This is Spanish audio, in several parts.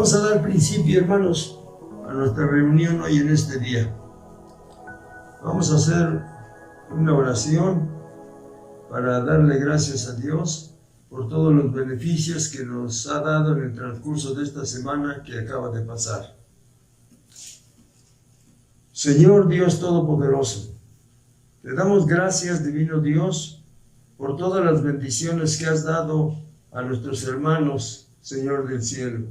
Vamos a dar principio, hermanos, a nuestra reunión hoy en este día. Vamos a hacer una oración para darle gracias a Dios por todos los beneficios que nos ha dado en el transcurso de esta semana que acaba de pasar. Señor Dios Todopoderoso, te damos gracias, divino Dios, por todas las bendiciones que has dado a nuestros hermanos, Señor del cielo.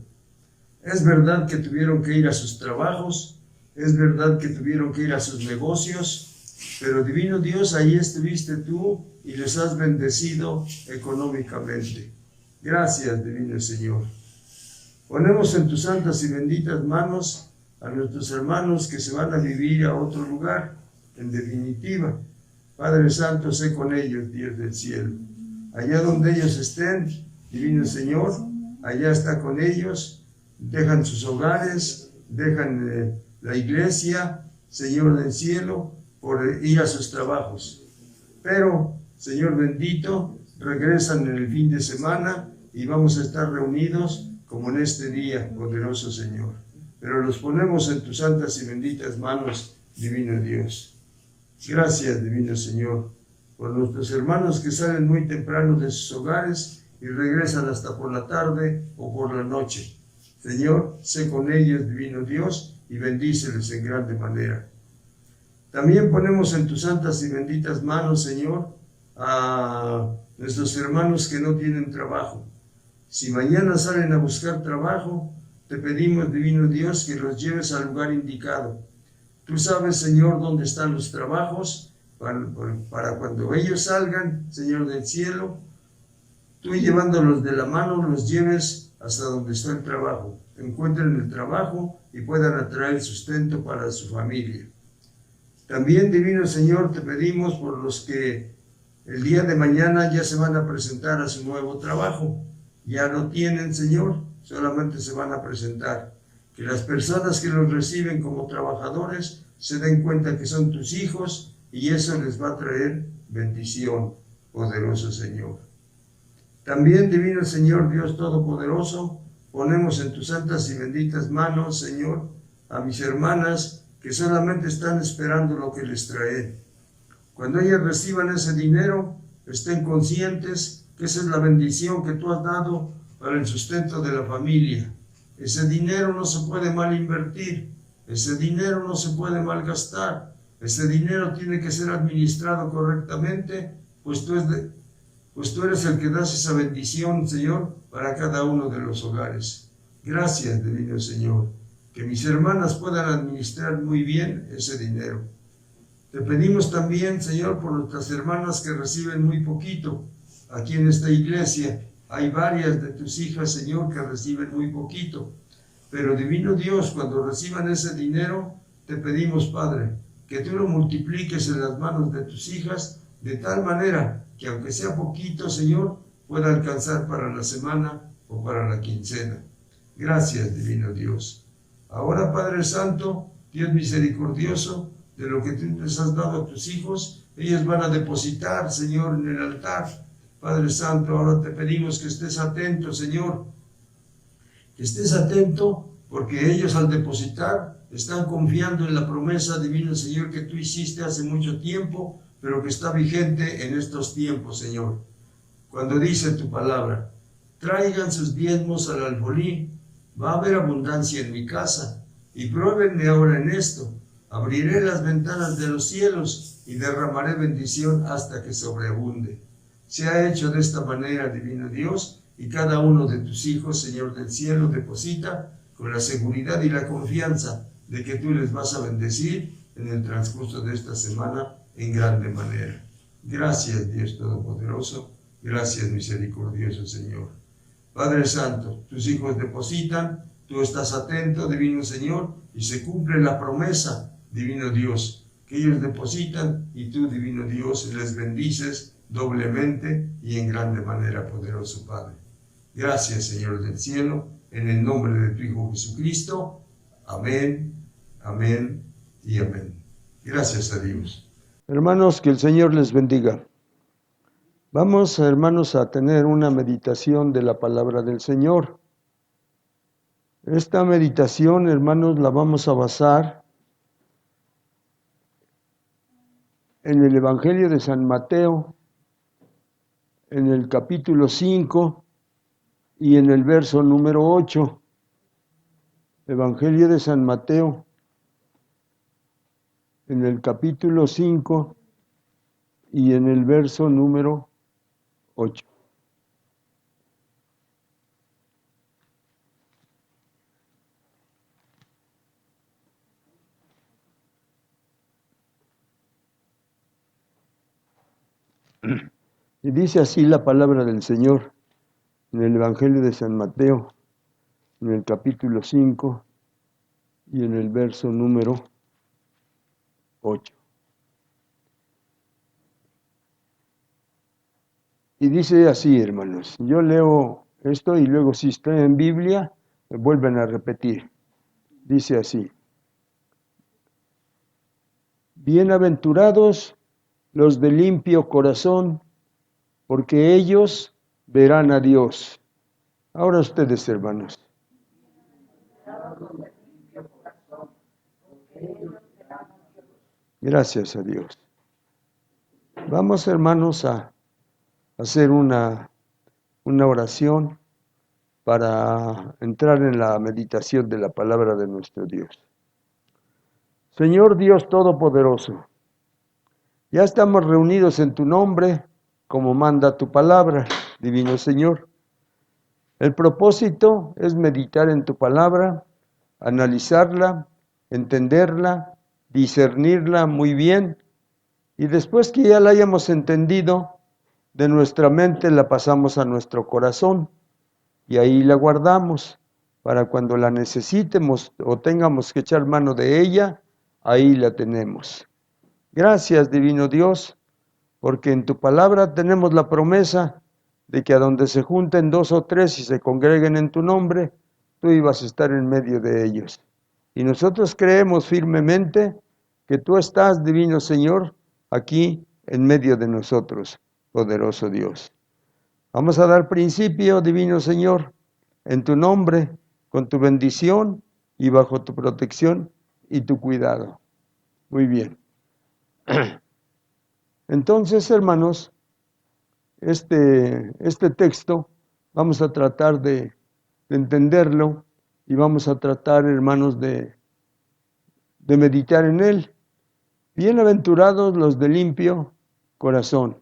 Es verdad que tuvieron que ir a sus trabajos, es verdad que tuvieron que ir a sus negocios, pero divino Dios, ahí estuviste tú y les has bendecido económicamente. Gracias, divino Señor. Ponemos en tus santas y benditas manos a nuestros hermanos que se van a vivir a otro lugar, en definitiva. Padre Santo, sé con ellos, Dios del cielo. Allá donde ellos estén, divino Señor, allá está con ellos. Dejan sus hogares, dejan la iglesia, Señor del cielo, por ir a sus trabajos. Pero, Señor bendito, regresan en el fin de semana y vamos a estar reunidos como en este día, poderoso Señor. Pero los ponemos en tus santas y benditas manos, divino Dios. Gracias, divino Señor, por nuestros hermanos que salen muy temprano de sus hogares y regresan hasta por la tarde o por la noche. Señor, sé con ellos, divino Dios, y bendíceles en grande manera. También ponemos en tus santas y benditas manos, Señor, a nuestros hermanos que no tienen trabajo. Si mañana salen a buscar trabajo, te pedimos, divino Dios, que los lleves al lugar indicado. Tú sabes, Señor, dónde están los trabajos, para cuando ellos salgan, Señor del cielo, tú llevándolos de la mano, los lleves hasta donde está el trabajo, encuentren el trabajo y puedan atraer sustento para su familia. También, divino Señor, te pedimos por los que el día de mañana ya se van a presentar a su nuevo trabajo. Ya lo tienen, Señor, solamente se van a presentar. Que las personas que los reciben como trabajadores se den cuenta que son tus hijos y eso les va a traer bendición, poderoso Señor. También, divino Señor, Dios Todopoderoso, ponemos en tus santas y benditas manos, Señor, a mis hermanas que solamente están esperando lo que les trae. Cuando ellas reciban ese dinero, estén conscientes que esa es la bendición que tú has dado para el sustento de la familia. Ese dinero no se puede mal invertir, ese dinero no se puede malgastar, ese dinero tiene que ser administrado correctamente, pues tú eres el que das esa bendición, Señor, para cada uno de los hogares. Gracias, divino Señor, que mis hermanas puedan administrar muy bien ese dinero. Te pedimos también, Señor, por nuestras hermanas que reciben muy poquito. Aquí en esta iglesia hay varias de tus hijas, Señor, que reciben muy poquito. Pero, divino Dios, cuando reciban ese dinero, te pedimos, Padre, que tú lo multipliques en las manos de tus hijas de tal manera que aunque sea poquito, Señor, pueda alcanzar para la semana o para la quincena. Gracias, divino Dios. Ahora, Padre Santo, Dios misericordioso, de lo que tú les has dado a tus hijos, ellos van a depositar, Señor, en el altar. Padre Santo, ahora te pedimos que estés atento, Señor, que estés atento, porque ellos al depositar están confiando en la promesa, divino Señor, que tú hiciste hace mucho tiempo, pero que está vigente en estos tiempos, Señor. Cuando dice tu palabra, traigan sus diezmos al alfolí, va a haber abundancia en mi casa, y pruébenme ahora en esto, abriré las ventanas de los cielos y derramaré bendición hasta que sobreabunde. Se ha hecho de esta manera, divino Dios, y cada uno de tus hijos, Señor del cielo, deposita con la seguridad y la confianza de que tú les vas a bendecir en el transcurso de esta semana en grande manera. Gracias, Dios Todopoderoso, gracias, misericordioso Señor. Padre Santo, tus hijos depositan, tú estás atento, divino Señor, y se cumple la promesa, divino Dios, que ellos depositan y tú, divino Dios, les bendices doblemente y en grande manera, poderoso Padre. Gracias, Señor del cielo, en el nombre de tu Hijo Jesucristo. Amén, amén y amén. Gracias a Dios. Hermanos, que el Señor les bendiga. Vamos, hermanos, a tener una meditación de la palabra del Señor. Esta meditación, hermanos, la vamos a basar en el Evangelio de San Mateo, en el capítulo 5 y en el verso número 8. Evangelio de San Mateo, en el capítulo 5 y en el verso número 8. Y dice así la palabra del Señor en el Evangelio de San Mateo, en el capítulo 5 y en el verso número 8. Y dice así, hermanos, yo leo esto y luego si está en Biblia, me vuelven a repetir. Dice así: bienaventurados los de limpio corazón, porque ellos verán a Dios. Ahora ustedes, hermanos. Gracias a Dios. Vamos, hermanos, a hacer una oración para entrar en la meditación de la palabra de nuestro Dios. Señor Dios Todopoderoso, ya estamos reunidos en tu nombre, como manda tu palabra, divino Señor. El propósito es meditar en tu palabra, analizarla, entenderla, discernirla muy bien, y después que ya la hayamos entendido, de nuestra mente la pasamos a nuestro corazón, y ahí la guardamos, para cuando la necesitemos o tengamos que echar mano de ella, ahí la tenemos. Gracias, divino Dios, porque en tu palabra tenemos la promesa de que a donde se junten 2 o 3 y se congreguen en tu nombre, tú ibas a estar en medio de ellos. Y nosotros creemos firmemente que tú estás, divino Señor, aquí en medio de nosotros, poderoso Dios. Vamos a dar principio, divino Señor, en tu nombre, con tu bendición y bajo tu protección y tu cuidado. Muy bien. Entonces, hermanos, este texto vamos a tratar de entenderlo y vamos a tratar, hermanos, de meditar en él. Bienaventurados los de limpio corazón.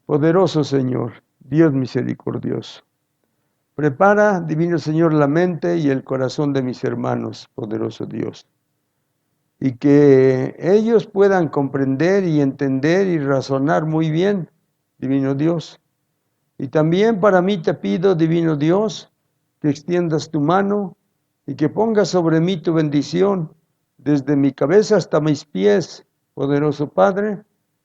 Poderoso Señor, Dios misericordioso. Prepara, divino Señor, la mente y el corazón de mis hermanos, poderoso Dios. Y que ellos puedan comprender y entender y razonar muy bien, divino Dios. Y también para mí te pido, divino Dios, que extiendas tu mano y que pongas sobre mí tu bendición, desde mi cabeza hasta mis pies, poderoso Padre,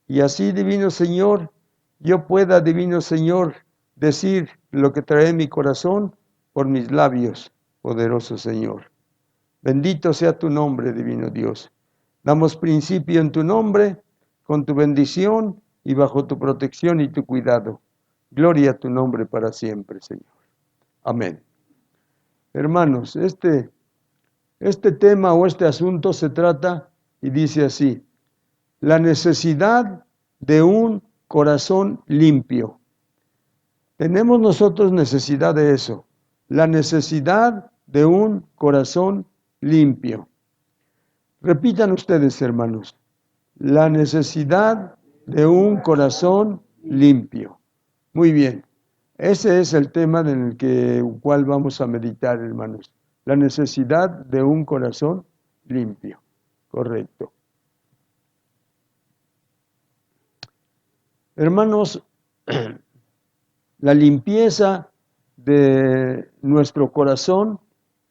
y así, divino Señor, yo pueda, divino Señor, decir lo que trae mi corazón por mis labios, poderoso Señor. Bendito sea tu nombre, divino Dios. Damos principio en tu nombre, con tu bendición y bajo tu protección y tu cuidado. Gloria a tu nombre para siempre, Señor. Amén. Hermanos, este tema o este asunto se trata y dice así: la necesidad de un corazón limpio. Tenemos nosotros necesidad de eso, la necesidad de un corazón limpio. Repitan ustedes, hermanos, la necesidad de un corazón limpio. Muy bien, ese es el tema en el cual vamos a meditar, hermanos. La necesidad de un corazón limpio. Correcto. Hermanos, la limpieza de nuestro corazón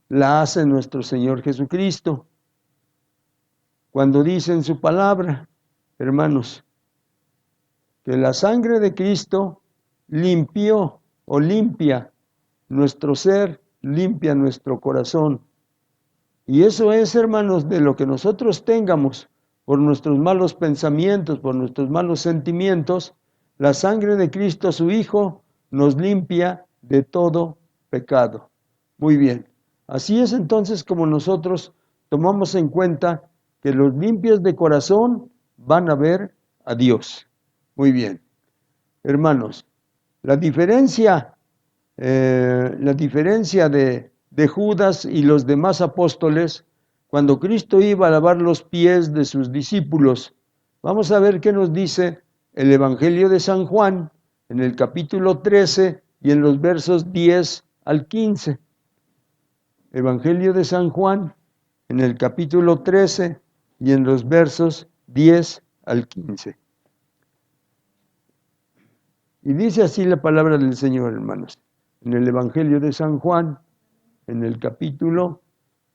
la hace nuestro Señor Jesucristo. Cuando dice en su palabra, hermanos, que la sangre de Cristo limpió o limpia nuestro ser, limpia nuestro corazón. Y eso es, hermanos, de lo que nosotros tengamos por nuestros malos pensamientos, por nuestros malos sentimientos, la sangre de Cristo, su Hijo, nos limpia de todo pecado. Muy bien. Así es entonces como nosotros tomamos en cuenta que los limpios de corazón van a ver a Dios. Muy bien, hermanos, la diferencia de Judas y los demás apóstoles, cuando Cristo iba a lavar los pies de sus discípulos, vamos a ver qué nos dice el Evangelio de San Juan en el capítulo 13 y en los versos 10 al 15. Evangelio de San Juan en el capítulo 13 y en los versos 10 al 15. Y dice así la palabra del Señor, hermanos, en el Evangelio de San Juan, en el capítulo,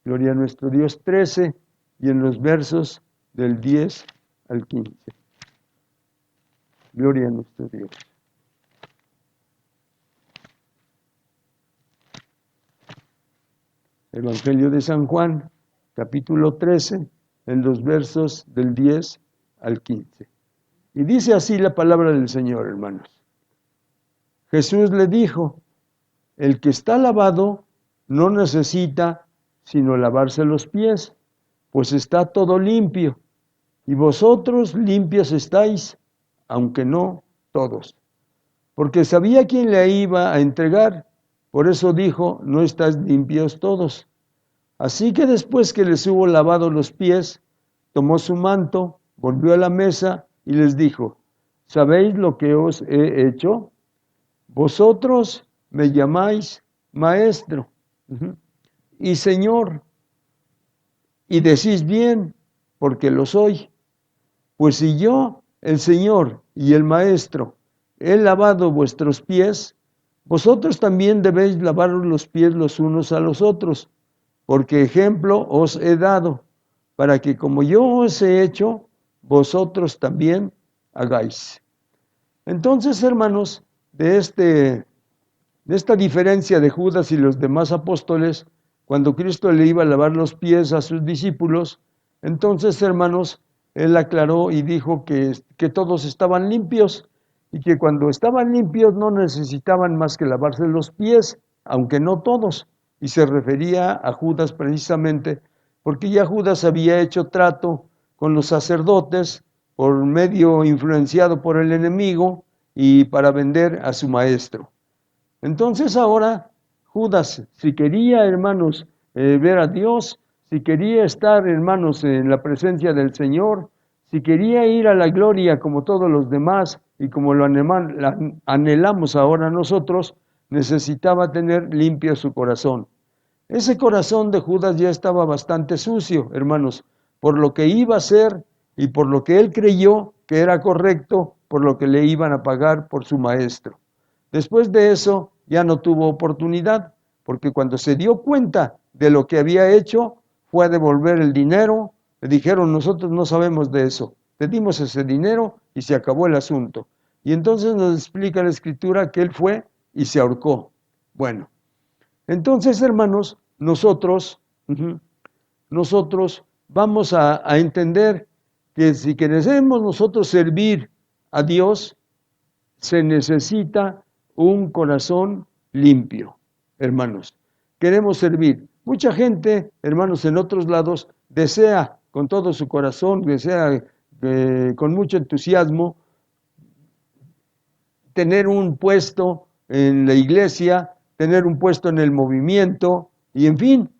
gloria a nuestro Dios, 13, y en los versos del 10 al 15. Gloria a nuestro Dios. Evangelio de San Juan, capítulo 13, en los versos del 10 al 15. Y dice así la palabra del Señor, hermanos. Jesús le dijo, el que está lavado no necesita sino lavarse los pies, pues está todo limpio, y vosotros limpios estáis, aunque no todos. Porque sabía quién le iba a entregar, por eso dijo, no estáis limpios todos. Así que después que les hubo lavado los pies, tomó su manto, volvió a la mesa y les dijo, ¿sabéis lo que os he hecho? Vosotros me llamáis maestro y Señor, y decís bien, porque lo soy. Pues si yo, el Señor y el Maestro, he lavado vuestros pies, vosotros también debéis lavaros los pies los unos a los otros, porque ejemplo os he dado, para que como yo os he hecho, vosotros también hagáis. Entonces, hermanos, de esta diferencia de Judas y los demás apóstoles, cuando Cristo le iba a lavar los pies a sus discípulos, entonces, hermanos, él aclaró y dijo que todos estaban limpios y que cuando estaban limpios no necesitaban más que lavarse los pies, aunque no todos. Y se refería a Judas precisamente porque ya Judas había hecho trato con los sacerdotes por medio influenciado por el enemigo y para vender a su maestro. Entonces ahora Judas, si quería, hermanos, ver a Dios, si quería estar, hermanos, en la presencia del Señor, si quería ir a la gloria como todos los demás y como lo anhelamos ahora nosotros, necesitaba tener limpio su corazón. Ese corazón de Judas ya estaba bastante sucio, hermanos, por lo que iba a hacer y por lo que él creyó que era correcto, por lo que le iban a pagar por su maestro. Después de eso ya no tuvo oportunidad, porque cuando se dio cuenta de lo que había hecho, fue a devolver el dinero. Le dijeron, nosotros no sabemos de eso, te dimos ese dinero y se acabó el asunto. Y entonces nos explica la Escritura que él fue y se ahorcó. Bueno, entonces, hermanos, nosotros vamos a entender que si queremos nosotros servir a Dios, se necesita un corazón limpio, hermanos. Queremos servir. Mucha gente, hermanos, en otros lados, desea con todo su corazón, desea con mucho entusiasmo tener un puesto en la iglesia, tener un puesto en el movimiento, y en fin,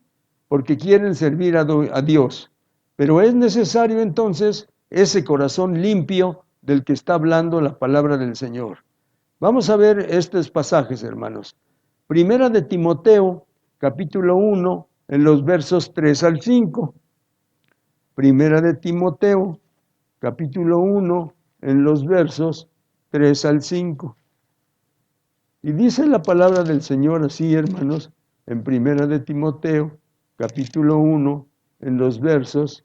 porque quieren servir a Dios. Pero es necesario entonces ese corazón limpio del que está hablando la palabra del Señor. Vamos a ver estos pasajes, hermanos. Primera de Timoteo, capítulo 1, en los versos 3 al 5. Primera de Timoteo, capítulo 1, en los versos 3 al 5. Y dice la palabra del Señor así, hermanos, en Primera de Timoteo, capítulo 1, en los versos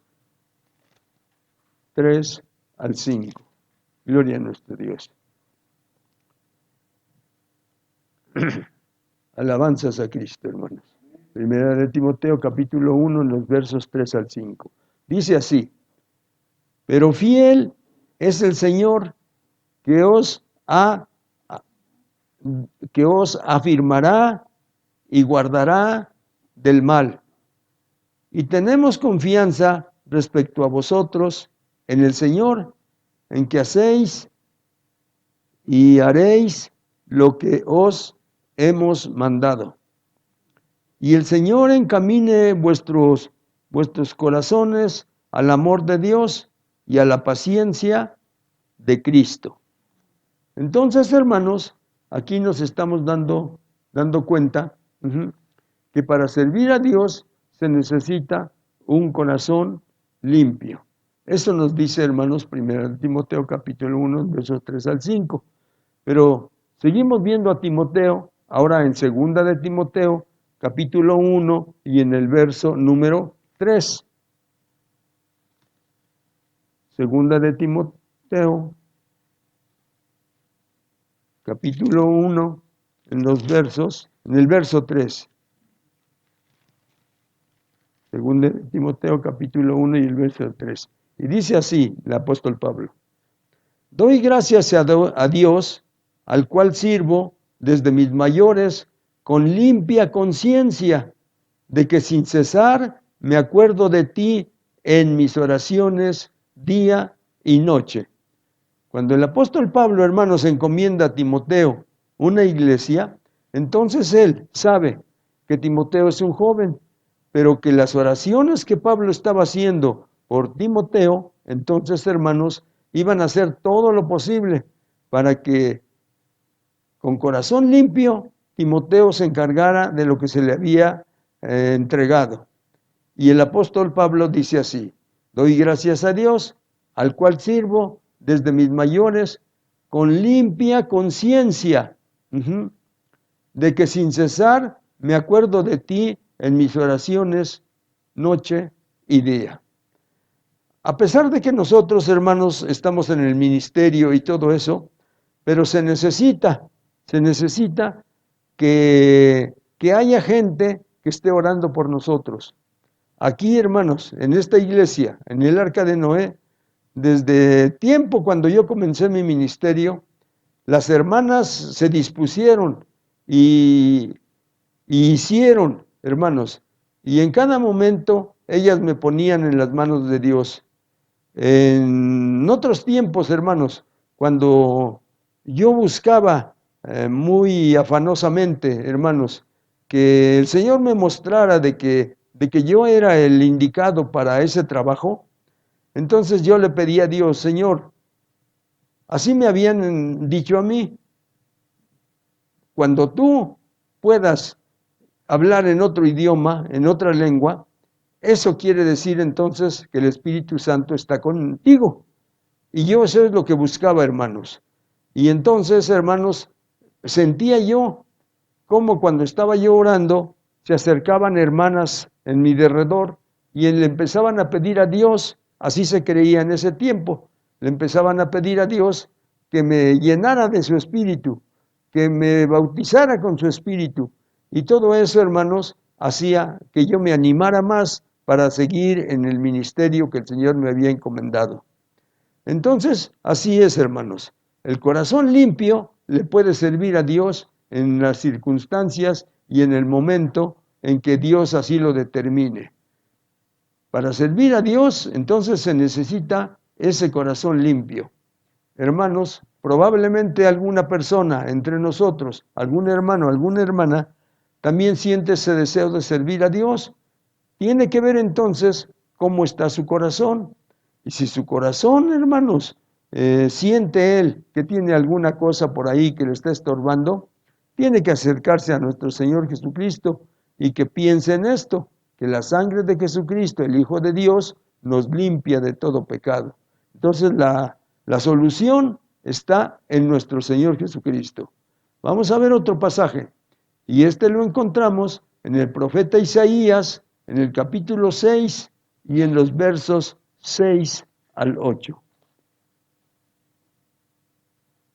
3 al 5. Gloria a nuestro Dios. Alabanzas a Cristo, hermanos. Primera de Timoteo, capítulo 1, en los versos 3 al 5. Dice así, pero fiel es el Señor que os afirmará y guardará del mal. Y tenemos confianza respecto a vosotros en el Señor, en que hacéis y haréis lo que os hemos mandado. Y el Señor encamine vuestros corazones al amor de Dios y a la paciencia de Cristo. Entonces, hermanos, aquí nos estamos dando cuenta que para servir a Dios se necesita un corazón limpio. Eso nos dice, hermanos, 1 Timoteo capítulo 1, versos 3 al 5. Pero seguimos viendo a Timoteo, ahora en 2 de Timoteo, capítulo 1 y en el verso número 3. 2 de Timoteo, capítulo 1, en el verso 3. 2 de Timoteo, capítulo 1 y el verso 3. Y dice así el apóstol Pablo: doy gracias a Dios, al cual sirvo desde mis mayores con limpia conciencia, de que sin cesar me acuerdo de ti en mis oraciones día y noche. Cuando el apóstol Pablo, hermanos, encomienda a Timoteo una iglesia, entonces él sabe que Timoteo es un joven, pero que las oraciones que Pablo estaba haciendo por Timoteo, entonces, hermanos, iban a hacer todo lo posible para que con corazón limpio Timoteo se encargara de lo que se le había entregado. Y el apóstol Pablo dice así: doy gracias a Dios, al cual sirvo desde mis mayores con limpia conciencia, de que sin cesar me acuerdo de ti en mis oraciones noche y día. A pesar de que nosotros, hermanos, estamos en el ministerio y todo eso, pero se necesita que haya gente que esté orando por nosotros. Aquí, hermanos, en esta iglesia, en el Arca de Noé, desde tiempo cuando yo comencé mi ministerio, las hermanas se dispusieron y hicieron, hermanos, y en cada momento ellas me ponían en las manos de Dios. En otros tiempos, hermanos, cuando yo buscaba muy afanosamente, hermanos, que el Señor me mostrara de que yo era el indicado para ese trabajo, entonces yo le pedí a Dios: Señor, así me habían dicho a mí, cuando tú puedas hablar en otro idioma, en otra lengua, eso quiere decir entonces que el Espíritu Santo está contigo. Y yo eso es lo que buscaba, hermanos. Y entonces, hermanos, sentía yo como cuando estaba yo orando, se acercaban hermanas en mi derredor y le empezaban a pedir a Dios, así se creía en ese tiempo, le empezaban a pedir a Dios que me llenara de su Espíritu, que me bautizara con su Espíritu. Y todo eso, hermanos, hacía que yo me animara más para seguir en el ministerio que el Señor me había encomendado. Entonces, así es, hermanos. El corazón limpio le puede servir a Dios en las circunstancias y en el momento en que Dios así lo determine. Para servir a Dios, entonces se necesita ese corazón limpio. Hermanos, probablemente alguna persona entre nosotros, algún hermano, alguna hermana, también siente ese deseo de servir a Dios. Tiene que ver entonces cómo está su corazón. Y si su corazón, hermanos, siente él que tiene alguna cosa por ahí que le está estorbando, tiene que acercarse a nuestro Señor Jesucristo y que piense en esto, que la sangre de Jesucristo, el Hijo de Dios, nos limpia de todo pecado. Entonces la solución está en nuestro Señor Jesucristo. Vamos a ver otro pasaje, y este lo encontramos en el profeta Isaías, en el capítulo 6 y en los versos 6 al 8.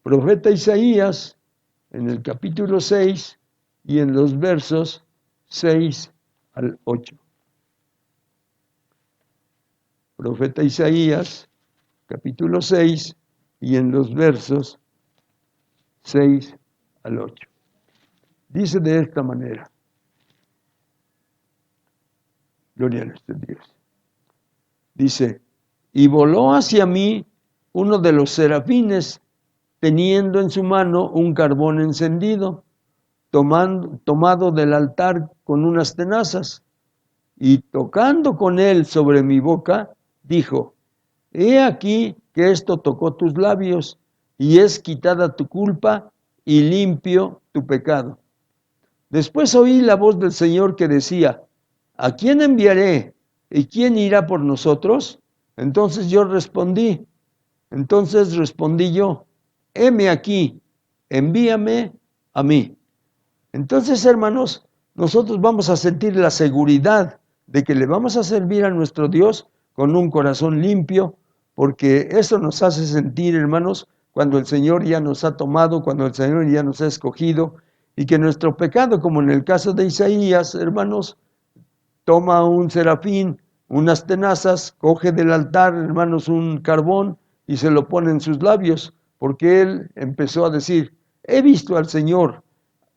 Profeta Isaías, en el capítulo 6 y en los versos 6 al 8. Profeta Isaías, capítulo 6 y en los versos 6 al 8. Dice de esta manera: Gloria a nuestro Dios. Dice, y voló hacia mí uno de los serafines, teniendo en su mano un carbón encendido, tomado del altar con unas tenazas, y tocando con él sobre mi boca, dijo, he aquí que esto tocó tus labios, y es quitada tu culpa, y limpio tu pecado. Después oí la voz del Señor que decía, ¿a quién enviaré? ¿Y quién irá por nosotros? Entonces respondí yo, heme aquí, envíame a mí. Entonces, hermanos, nosotros vamos a sentir la seguridad de que le vamos a servir a nuestro Dios con un corazón limpio, porque eso nos hace sentir, hermanos, cuando el Señor ya nos ha tomado, cuando el Señor ya nos ha escogido, y que nuestro pecado, como en el caso de Isaías, hermanos, toma un serafín, unas tenazas, coge del altar, hermanos, un carbón y se lo pone en sus labios, porque él empezó a decir, he visto al Señor,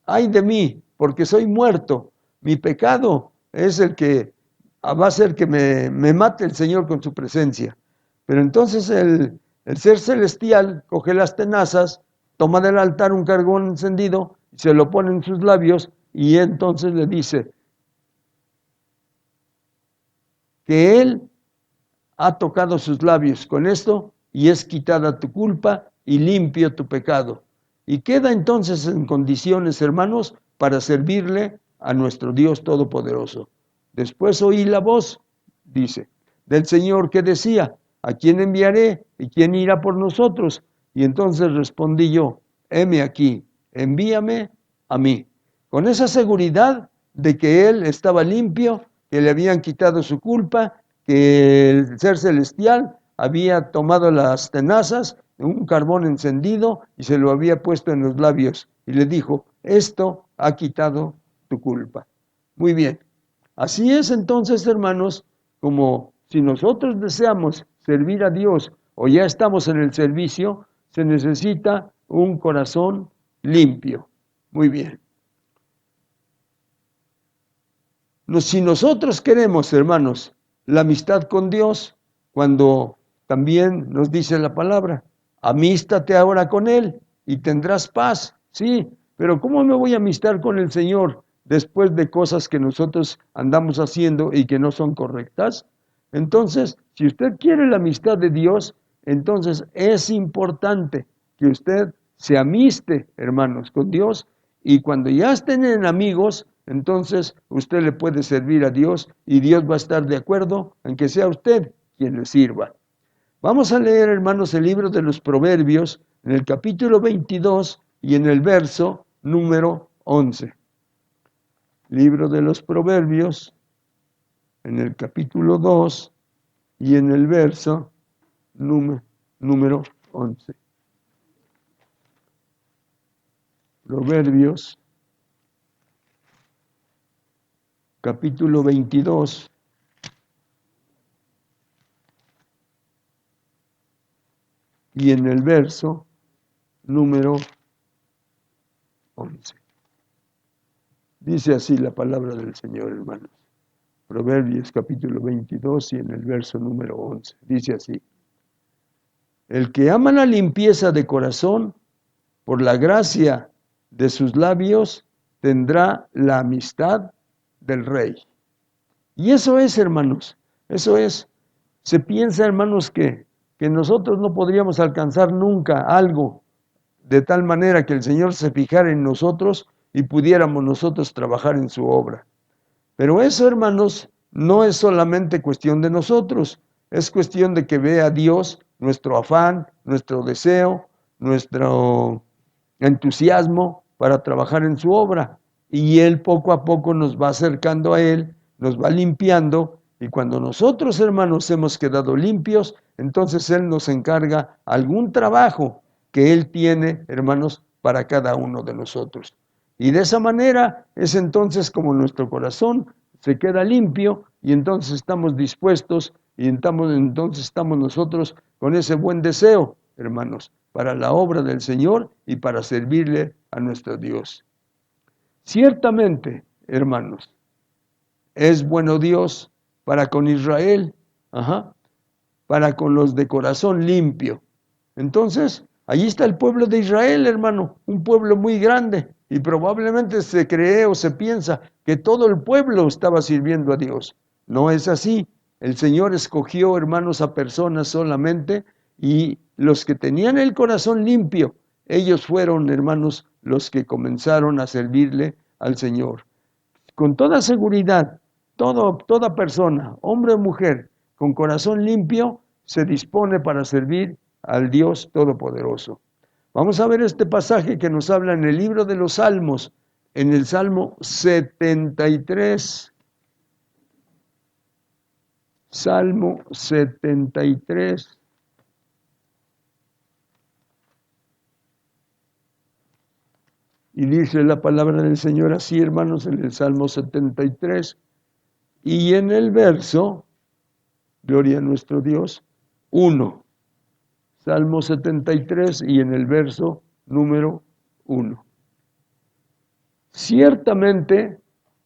ay de mí, porque soy muerto, mi pecado es el que va a hacer que me mate el Señor con su presencia. Pero entonces el ser celestial coge las tenazas, toma del altar un carbón encendido, se lo pone en sus labios y entonces le dice que Él ha tocado sus labios con esto y es quitada tu culpa y limpio tu pecado. Y queda entonces en condiciones, hermanos, para servirle a nuestro Dios Todopoderoso. Después oí la voz, dice, del Señor que decía, ¿a quién enviaré y quién irá por nosotros? Y entonces respondí yo, heme aquí, envíame a mí. Con esa seguridad de que Él estaba limpio, que le habían quitado su culpa, que el ser celestial había tomado las tenazas, un carbón encendido y se lo había puesto en los labios y le dijo, esto ha quitado tu culpa. Muy bien, así es entonces, hermanos, como si nosotros deseamos servir a Dios o ya estamos en el servicio, se necesita un corazón limpio. Muy bien. Si nosotros queremos, hermanos, la amistad con Dios, cuando también nos dice la palabra, amístate ahora con Él y tendrás paz. Sí, pero ¿cómo me voy a amistar con el Señor después de cosas que nosotros andamos haciendo y que no son correctas? Entonces, si usted quiere la amistad de Dios, entonces es importante que usted se amiste, hermanos, con Dios, y cuando ya estén en amigos, entonces usted le puede servir a Dios y Dios va a estar de acuerdo en que sea usted quien le sirva. Vamos a leer, hermanos, el libro de los Proverbios en el capítulo 22 y en el verso número 11. Libro de los Proverbios en el capítulo 2 y en el verso número 11. Proverbios capítulo 22 y en el verso número 11. Dice así la palabra del Señor, hermanos. Proverbios capítulo 22 y en el verso número 11. Dice así. El que ama la limpieza de corazón, por la gracia de sus labios, tendrá la amistad del rey. Y eso es, hermanos, eso es. Se piensa, hermanos, que nosotros no podríamos alcanzar nunca algo de tal manera que el Señor se fijara en nosotros y pudiéramos nosotros trabajar en su obra. Pero eso, hermanos, no es solamente cuestión de nosotros, es cuestión de que vea Dios nuestro afán, nuestro deseo, nuestro entusiasmo para trabajar en su obra. Y Él poco a poco nos va acercando a Él, nos va limpiando, y cuando nosotros, hermanos, hemos quedado limpios, entonces Él nos encarga algún trabajo que Él tiene, hermanos, para cada uno de nosotros. Y de esa manera es entonces como nuestro corazón se queda limpio y entonces estamos dispuestos y entonces estamos nosotros con ese buen deseo, hermanos, para la obra del Señor y para servirle a nuestro Dios. Ciertamente, hermanos, es bueno Dios para con Israel, para con los de corazón limpio. Entonces, allí está el pueblo de Israel, hermano, un pueblo muy grande, y probablemente se cree o se piensa que todo el pueblo estaba sirviendo a Dios. No es así. El Señor escogió, hermanos, a personas solamente, y los que tenían el corazón limpio, ellos fueron, hermanos, los que comenzaron a servirle al Señor. Con toda seguridad, toda persona, hombre o mujer, con corazón limpio, se dispone para servir al Dios Todopoderoso. Vamos a ver este pasaje que nos habla en el libro de los Salmos, en el Salmo 73. Salmo 73. Y dice la palabra del Señor así, hermanos, en el Salmo 73. Y en el verso, gloria a nuestro Dios, 1. Salmo 73 y en el verso número 1. Ciertamente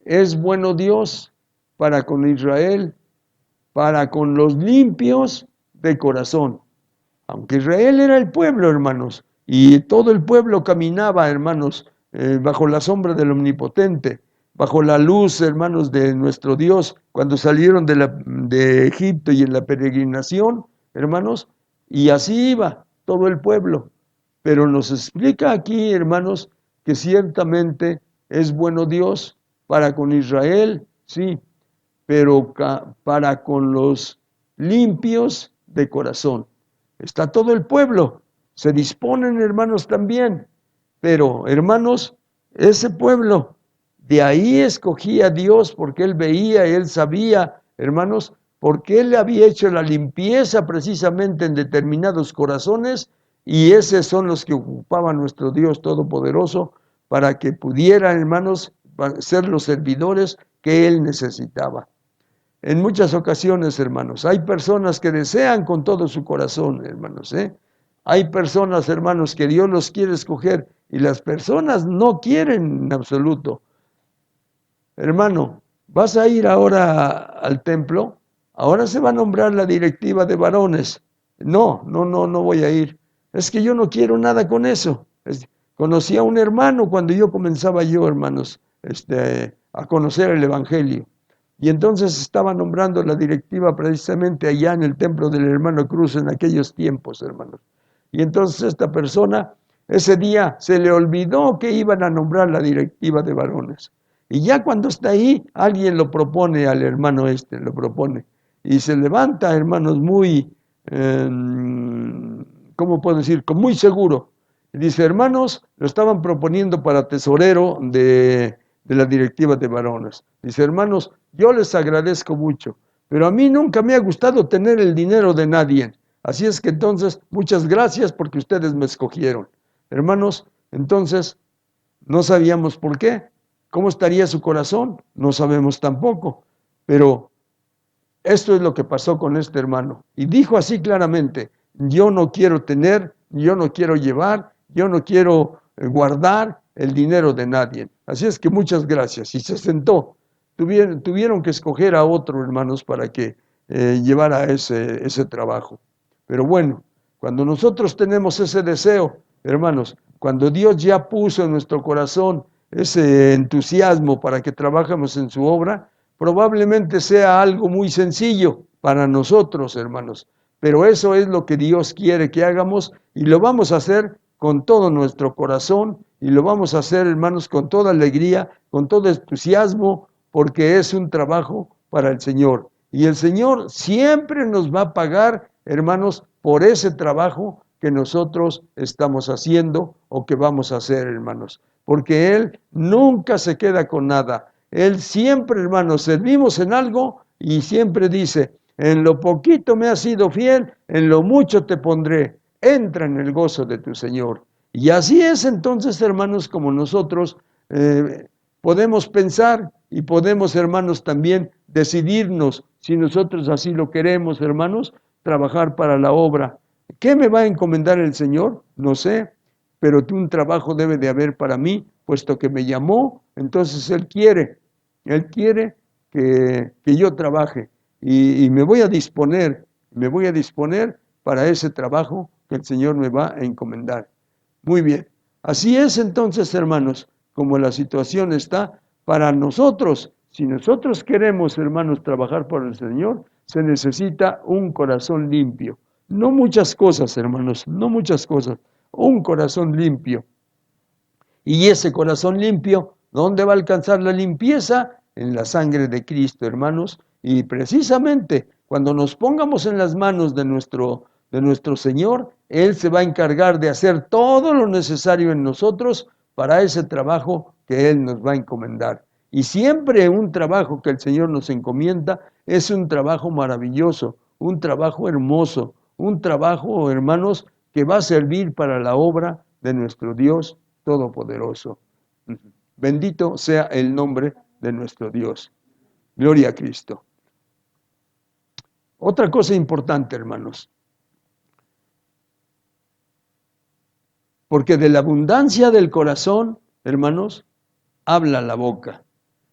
es bueno Dios para con Israel, para con los limpios de corazón. Aunque Israel era el pueblo, hermanos, y todo el pueblo caminaba, hermanos, bajo la sombra del Omnipotente, bajo la luz, hermanos, de nuestro Dios, cuando salieron de Egipto y en la peregrinación, hermanos, y así iba todo el pueblo. Pero nos explica aquí, hermanos, que ciertamente es bueno Dios para con Israel, sí, pero para con los limpios de corazón. Está todo el pueblo, se disponen, hermanos, también, pero, hermanos, ese pueblo, de ahí escogía Dios porque Él veía, Él sabía, hermanos, porque Él había hecho la limpieza precisamente en determinados corazones, y esos son los que ocupaba nuestro Dios Todopoderoso para que pudieran, hermanos, ser los servidores que Él necesitaba. En muchas ocasiones, hermanos, hay personas que desean con todo su corazón, hermanos, Hay personas, hermanos, que Dios los quiere escoger y las personas no quieren en absoluto. Hermano, ¿vas a ir ahora al templo? Ahora se va a nombrar la directiva de varones. No voy a ir. Es que yo no quiero nada con eso. Conocí a un hermano cuando yo comenzaba hermanos, a conocer el Evangelio. Y entonces estaba nombrando la directiva precisamente allá en el templo del hermano Cruz en aquellos tiempos, hermanos. Y entonces esta persona, ese día se le olvidó que iban a nombrar la directiva de varones. Y ya cuando está ahí, alguien lo propone al hermano lo propone. Y se levanta, hermanos, muy, ¿cómo puedo decir? Muy seguro. Y dice, hermanos, lo estaban proponiendo para tesorero de la directiva de varones. Dice, hermanos, yo les agradezco mucho, pero a mí nunca me ha gustado tener el dinero de nadie. Así es que entonces, muchas gracias porque ustedes me escogieron. Hermanos, entonces, no sabíamos por qué. ¿Cómo estaría su corazón? No sabemos tampoco. Pero esto es lo que pasó con este hermano. Y dijo así claramente, yo no quiero tener, yo no quiero llevar, yo no quiero guardar el dinero de nadie. Así es que muchas gracias. Y se sentó. Tuvieron que escoger a otro, hermanos, para que llevara ese trabajo. Pero bueno, cuando nosotros tenemos ese deseo, hermanos, cuando Dios ya puso en nuestro corazón ese entusiasmo para que trabajemos en su obra, probablemente sea algo muy sencillo para nosotros, hermanos. Pero eso es lo que Dios quiere que hagamos y lo vamos a hacer con todo nuestro corazón y lo vamos a hacer, hermanos, con toda alegría, con todo entusiasmo, porque es un trabajo para el Señor. Y el Señor siempre nos va a pagar, hermanos, por ese trabajo que nosotros estamos haciendo o que vamos a hacer, hermanos. Porque Él nunca se queda con nada. Él siempre, hermanos, servimos en algo y siempre dice, en lo poquito me has sido fiel, en lo mucho te pondré. Entra en el gozo de tu Señor. Y así es entonces, hermanos, como nosotros podemos pensar y podemos, hermanos, también decidirnos, si nosotros así lo queremos, hermanos, trabajar para la obra. ¿Qué me va a encomendar el Señor? No sé, pero un trabajo debe de haber para mí, puesto que me llamó, entonces Él quiere que yo trabaje. y me voy a disponer para ese trabajo que el Señor me va a encomendar. Muy bien. Así es entonces, hermanos, como la situación está para nosotros. Si nosotros queremos, hermanos, trabajar por el Señor, se necesita un corazón limpio. No muchas cosas, hermanos, no muchas cosas. Un corazón limpio. Y ese corazón limpio, ¿dónde va a alcanzar la limpieza? En la sangre de Cristo, hermanos. Y precisamente cuando nos pongamos en las manos de nuestro Señor, Él se va a encargar de hacer todo lo necesario en nosotros para ese trabajo que Él nos va a encomendar. Y siempre un trabajo que el Señor nos encomienda es un trabajo maravilloso, un trabajo hermoso, un trabajo, hermanos, que va a servir para la obra de nuestro Dios Todopoderoso. Bendito sea el nombre de nuestro Dios. Gloria a Cristo. Otra cosa importante, hermanos, porque de la abundancia del corazón, hermanos, habla la boca.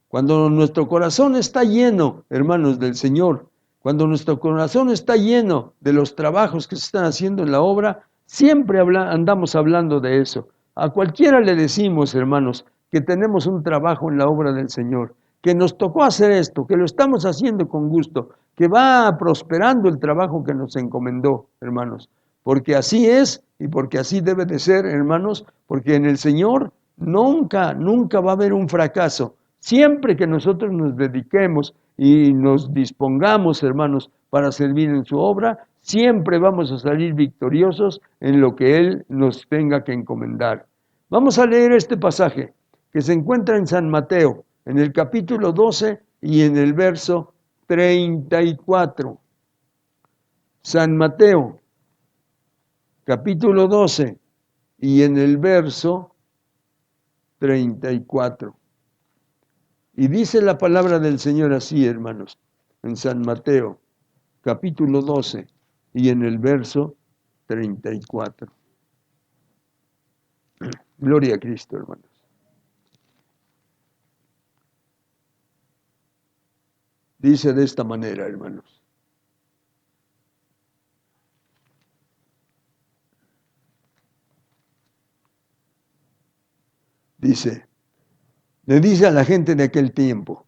Cuando nuestro corazón está lleno, hermanos, del Señor, cuando nuestro corazón está lleno de los trabajos que se están haciendo en la obra, siempre andamos hablando de eso. A cualquiera le decimos, hermanos, que tenemos un trabajo en la obra del Señor, que nos tocó hacer esto, que lo estamos haciendo con gusto, que va prosperando el trabajo que nos encomendó, hermanos. Porque así es y porque así debe de ser, hermanos, porque en el Señor nunca va a haber un fracaso. Siempre que nosotros nos dediquemos y nos dispongamos, hermanos, para servir en su obra, siempre vamos a salir victoriosos en lo que Él nos tenga que encomendar. Vamos a leer este pasaje que se encuentra en San Mateo, en el capítulo 12 y en el verso 34. San Mateo, capítulo 12 y en el verso 34. Y dice la palabra del Señor así, hermanos, en San Mateo, capítulo 12 y en el verso 34. Gloria a Cristo, hermanos. Dice de esta manera, hermanos. Le dice a la gente de aquel tiempo: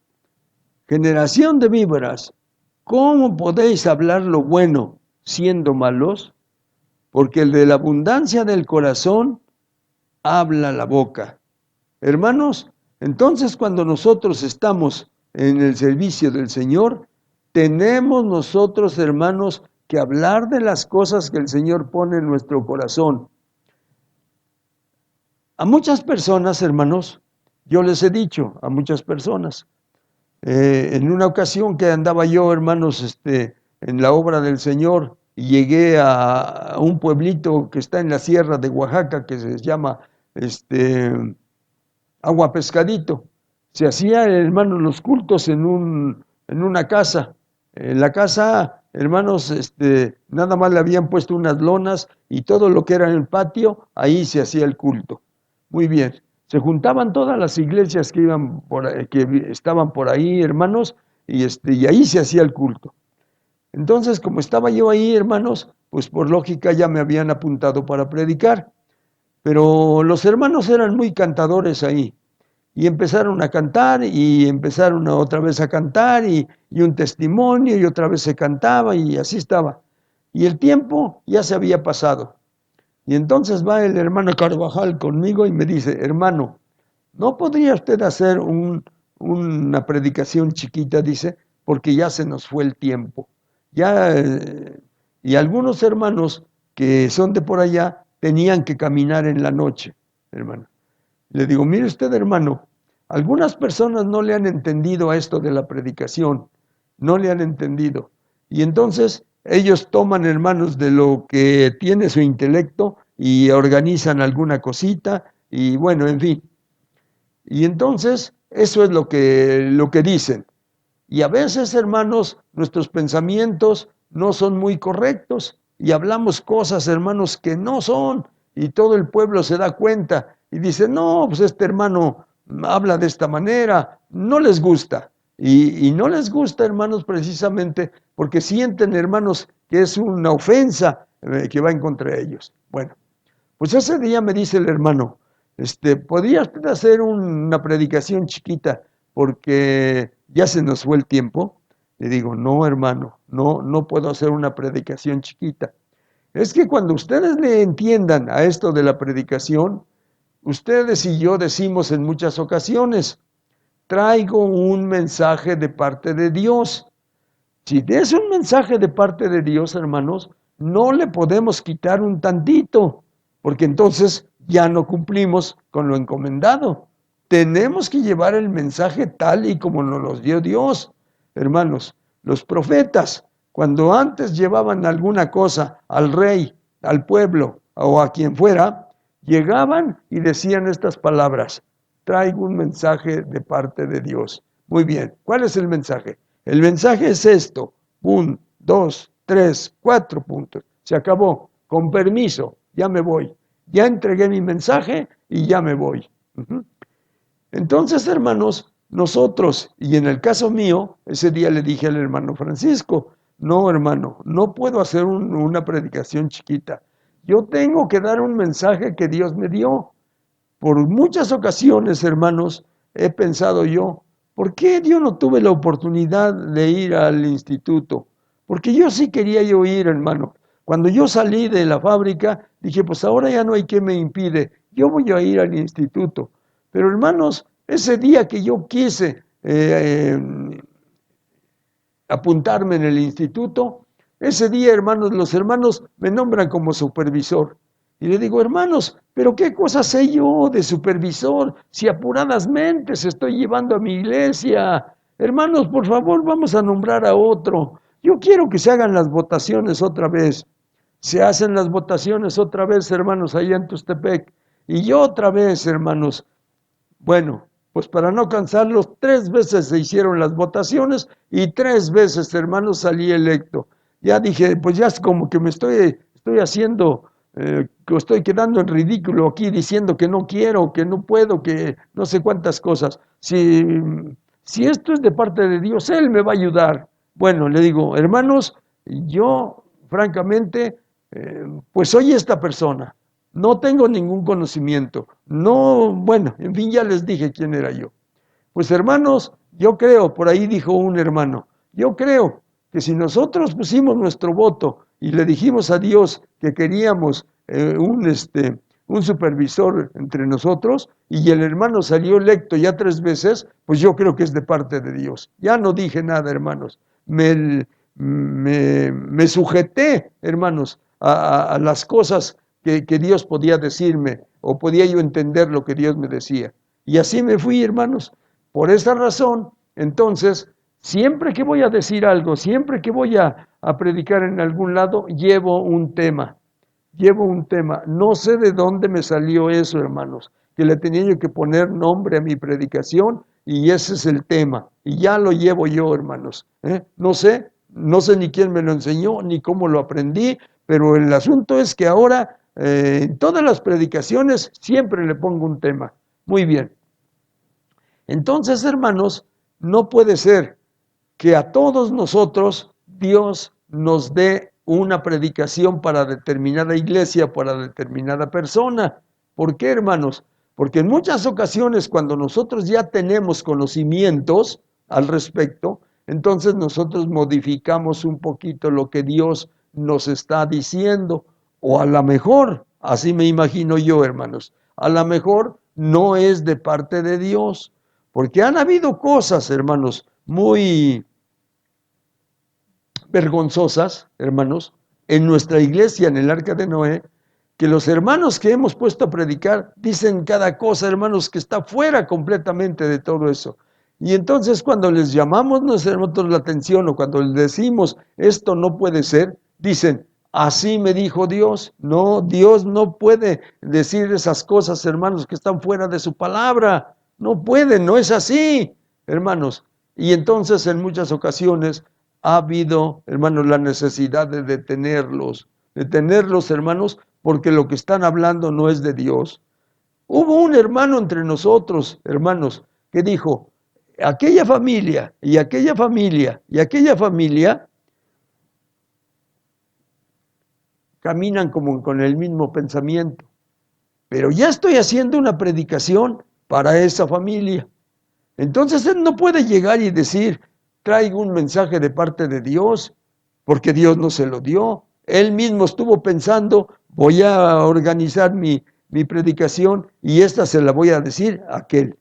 generación de víboras, ¿cómo podéis hablar lo bueno siendo malos? Porque de la abundancia del corazón habla la boca. Hermanos, entonces cuando nosotros estamos en el servicio del Señor, tenemos nosotros, hermanos, que hablar de las cosas que el Señor pone en nuestro corazón. A muchas personas, hermanos, yo les he dicho, a muchas personas, en una ocasión que andaba yo, hermanos, en la obra del Señor, y llegué a un pueblito que está en la sierra de Oaxaca, que se llama Agua Pescadito. Se hacían, hermanos, los cultos en una casa. En la casa, hermanos, nada más le habían puesto unas lonas y todo lo que era en el patio, ahí se hacía el culto. Muy bien. Se juntaban todas las iglesias que estaban por ahí, hermanos, y ahí se hacía el culto. Entonces, como estaba yo ahí, hermanos, pues por lógica ya me habían apuntado para predicar. Pero los hermanos eran muy cantadores ahí. Y empezaron a cantar y empezaron otra vez a cantar y un testimonio y otra vez se cantaba y así estaba. Y el tiempo ya se había pasado. Y entonces va el hermano Carvajal conmigo y me dice: hermano, ¿no podría usted hacer una predicación chiquita? Dice, porque ya se nos fue el tiempo. Y algunos hermanos que son de por allá tenían que caminar en la noche, hermano. Le digo: mire usted, hermano, algunas personas no le han entendido a esto de la predicación, no le han entendido. Y entonces ellos toman, hermanos, de lo que tiene su intelecto y organizan alguna cosita y bueno, en fin. Y entonces eso es lo que dicen. Y a veces, hermanos, nuestros pensamientos no son muy correctos y hablamos cosas, hermanos, que no son, y todo el pueblo se da cuenta y dice: no, pues este hermano habla de esta manera, no les gusta. Y no les gusta, hermanos, precisamente porque sienten, hermanos, que es una ofensa que va en contra de ellos. Bueno, pues ese día me dice el hermano, ¿podría usted hacer una predicación chiquita porque ya se nos fue el tiempo? Le digo, no, hermano, no puedo hacer una predicación chiquita. Es que cuando ustedes le entiendan a esto de la predicación, ustedes y yo decimos en muchas ocasiones, traigo un mensaje de parte de Dios. Si es un mensaje de parte de Dios, hermanos, no le podemos quitar un tantito, porque entonces ya no cumplimos con lo encomendado. Tenemos que llevar el mensaje tal y como nos lo dio Dios. Hermanos, los profetas, cuando antes llevaban alguna cosa al rey, al pueblo o a quien fuera, llegaban y decían estas palabras, traigo un mensaje de parte de Dios. Muy bien, ¿cuál es el mensaje? El mensaje es esto, 1, 2, 3, 4 puntos. Se acabó, con permiso, ya me voy. Ya entregué mi mensaje y ya me voy. Entonces, hermanos, nosotros, y en el caso mío, ese día le dije al hermano Francisco, no, hermano, no puedo hacer una predicación chiquita. Yo tengo que dar un mensaje que Dios me dio. Por muchas ocasiones, hermanos, he pensado yo, ¿por qué yo no tuve la oportunidad de ir al instituto? Porque yo sí quería yo ir, hermano. Cuando yo salí de la fábrica, dije, pues ahora ya no hay quien me impide, yo voy a ir al instituto. Pero hermanos, ese día que yo quise apuntarme en el instituto, ese día, hermanos, los hermanos me nombran como supervisor. Y le digo, hermanos, pero ¿qué cosa sé yo de supervisor si apuradamente se estoy llevando a mi iglesia? Hermanos, por favor, vamos a nombrar a otro. Yo quiero que se hagan las votaciones otra vez. Se hacen las votaciones otra vez, hermanos, allá en Tustepec. Y yo otra vez, hermanos. Bueno, pues para no cansarlos, 3 veces se hicieron las votaciones y 3 veces, hermanos, salí electo. Ya dije, pues ya es como que me estoy haciendo, que estoy quedando en ridículo aquí diciendo que no quiero, que no puedo, que no sé cuántas cosas. Si esto es de parte de Dios, Él me va a ayudar. Bueno, le digo, hermanos, yo francamente, pues soy esta persona. No tengo ningún conocimiento. No, bueno, en fin, ya les dije quién era yo. Pues hermanos, yo creo, por ahí dijo un hermano, yo creo que si nosotros pusimos nuestro voto y le dijimos a Dios que queríamos un supervisor entre nosotros y el hermano salió electo ya 3 veces, pues yo creo que es de parte de Dios. Ya no dije nada, hermanos. Me sujeté, hermanos, a las cosas que Dios podía decirme o podía yo entender lo que Dios me decía. Y así me fui, hermanos. Por esa razón, entonces, siempre que voy a decir algo, siempre que voy a predicar en algún lado, llevo un tema. Llevo un tema. No sé de dónde me salió eso, hermanos, que le tenía yo que poner nombre a mi predicación y ese es el tema. Y ya lo llevo yo, hermanos. No sé ni quién me lo enseñó, ni cómo lo aprendí, pero el asunto es que ahora en todas las predicaciones siempre le pongo un tema. Muy bien. Entonces, hermanos, no puede ser que a todos nosotros Dios nos dé una predicación para determinada iglesia, para determinada persona. ¿Por qué, hermanos? Porque en muchas ocasiones cuando nosotros ya tenemos conocimientos al respecto, entonces nosotros modificamos un poquito lo que Dios nos está diciendo. O a lo mejor, así me imagino yo, hermanos, a lo mejor no es de parte de Dios. Porque han habido cosas, hermanos, muy vergonzosas, hermanos, en nuestra iglesia, en el Arca de Noé, que los hermanos que hemos puesto a predicar dicen cada cosa, hermanos, que está fuera completamente de todo eso. Y entonces cuando les llamamos nosotros la atención o cuando les decimos esto no puede ser, dicen, así me dijo Dios. No, Dios no puede decir esas cosas, hermanos, que están fuera de su palabra. No puede, no es así, hermanos. Y entonces en muchas ocasiones ha habido, hermanos, la necesidad de detenerlos, hermanos, porque lo que están hablando no es de Dios. Hubo un hermano entre nosotros, hermanos, que dijo, aquella familia y aquella familia y aquella familia caminan como con el mismo pensamiento. Pero ya estoy haciendo una predicación para esa familia. Entonces él no puede llegar y decir, traigo un mensaje de parte de Dios, porque Dios no se lo dio. Él mismo estuvo pensando, voy a organizar mi predicación y esta se la voy a decir a aquel.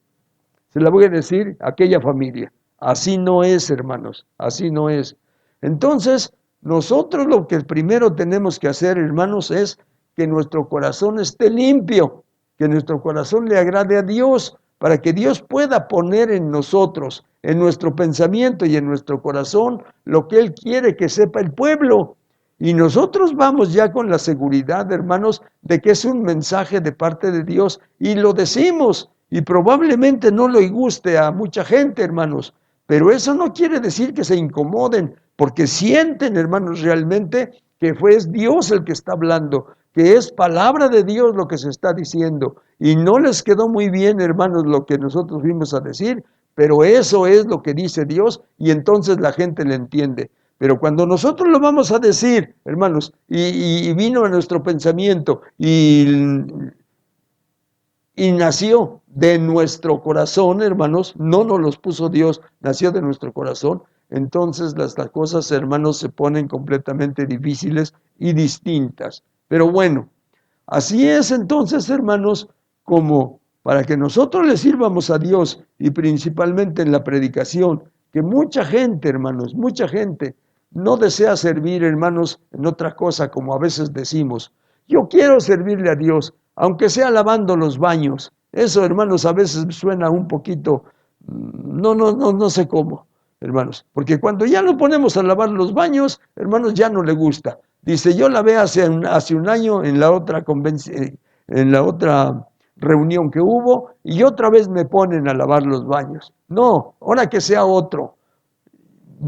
Se la voy a decir a aquella familia. Así no es, hermanos, así no es. Entonces, nosotros lo que primero tenemos que hacer, hermanos, es que nuestro corazón esté limpio, que nuestro corazón le agrade a Dios, para que Dios pueda poner en nosotros, en nuestro pensamiento y en nuestro corazón, lo que Él quiere que sepa el pueblo. Y nosotros vamos ya con la seguridad, hermanos, de que es un mensaje de parte de Dios, y lo decimos, y probablemente no le guste a mucha gente, hermanos, pero eso no quiere decir que se incomoden, porque sienten, hermanos, realmente que fue Dios el que está hablando, que es palabra de Dios lo que se está diciendo, y no les quedó muy bien, hermanos, lo que nosotros fuimos a decir, pero eso es lo que dice Dios, y entonces la gente le entiende. Pero cuando nosotros lo vamos a decir, hermanos, y vino a nuestro pensamiento y nació de nuestro corazón, hermanos, no nos los puso Dios, nació de nuestro corazón, entonces las cosas, hermanos, se ponen completamente difíciles y distintas. Pero bueno, así es entonces, hermanos, como para que nosotros le sirvamos a Dios y principalmente en la predicación, que mucha gente, hermanos, mucha gente no desea servir, hermanos, en otra cosa, como a veces decimos. Yo quiero servirle a Dios, aunque sea lavando los baños. Eso, hermanos, a veces suena un poquito, no sé cómo, hermanos. Porque cuando ya lo ponemos a lavar los baños, hermanos, ya no le gusta. Dice, yo lavé hace un año en la otra reunión que hubo, y otra vez me ponen a lavar los baños. No, ahora que sea otro.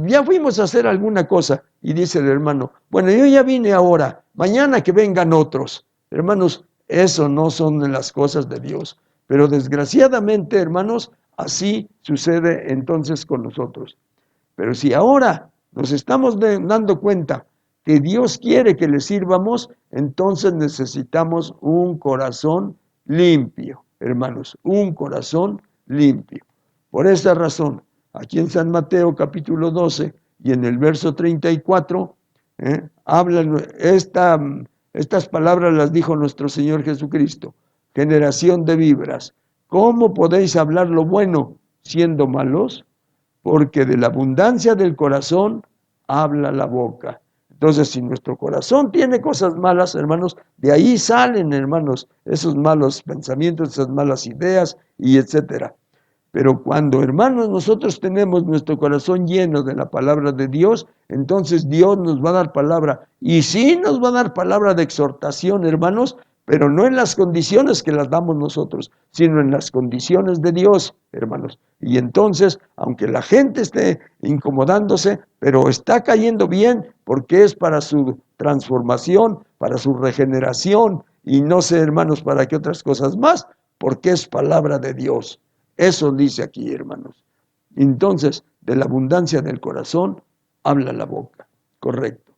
Ya fuimos a hacer alguna cosa, y dice el hermano, bueno, yo ya vine ahora, mañana que vengan otros. Hermanos, eso no son las cosas de Dios, pero desgraciadamente, hermanos, así sucede entonces con nosotros. Pero si ahora nos estamos dando cuenta que Dios quiere que le sirvamos, entonces necesitamos un corazón limpio, hermanos, un corazón limpio. Por esta razón, aquí en San Mateo capítulo 12 y en el verso 34, hablan, estas palabras las dijo nuestro Señor Jesucristo: generación de víboras, ¿cómo podéis hablar lo bueno siendo malos? Porque de la abundancia del corazón habla la boca. Entonces, si nuestro corazón tiene cosas malas, hermanos, de ahí salen, hermanos, esos malos pensamientos, esas malas ideas y etcétera. Pero cuando, hermanos, nosotros tenemos nuestro corazón lleno de la palabra de Dios, entonces Dios nos va a dar palabra. Y sí nos va a dar palabra de exhortación, hermanos, pero no en las condiciones que las damos nosotros, sino en las condiciones de Dios, hermanos. Y entonces, aunque la gente esté incomodándose, pero está cayendo bien porque es para su transformación, para su regeneración, y no sé, hermanos, para qué otras cosas más, porque es palabra de Dios. Eso dice aquí, hermanos. Entonces, de la abundancia del corazón, habla la boca. Correcto.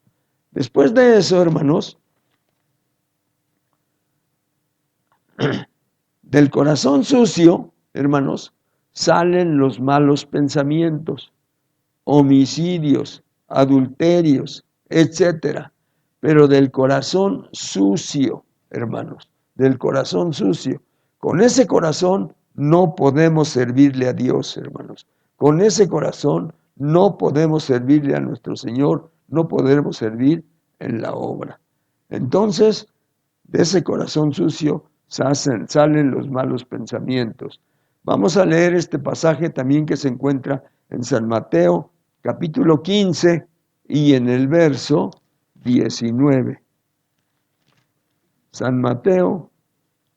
Después de eso, hermanos, del corazón sucio, hermanos, salen los malos pensamientos, homicidios, adulterios, etcétera. Pero del corazón sucio, hermanos, del corazón sucio. Con ese corazón no podemos servirle a Dios, hermanos. Con ese corazón no podemos servirle a nuestro Señor, no podemos servir en la obra. Entonces, de ese corazón sucio salen los malos pensamientos. Vamos a leer este pasaje también que se encuentra en San Mateo, capítulo 15, y en el verso 19. San Mateo,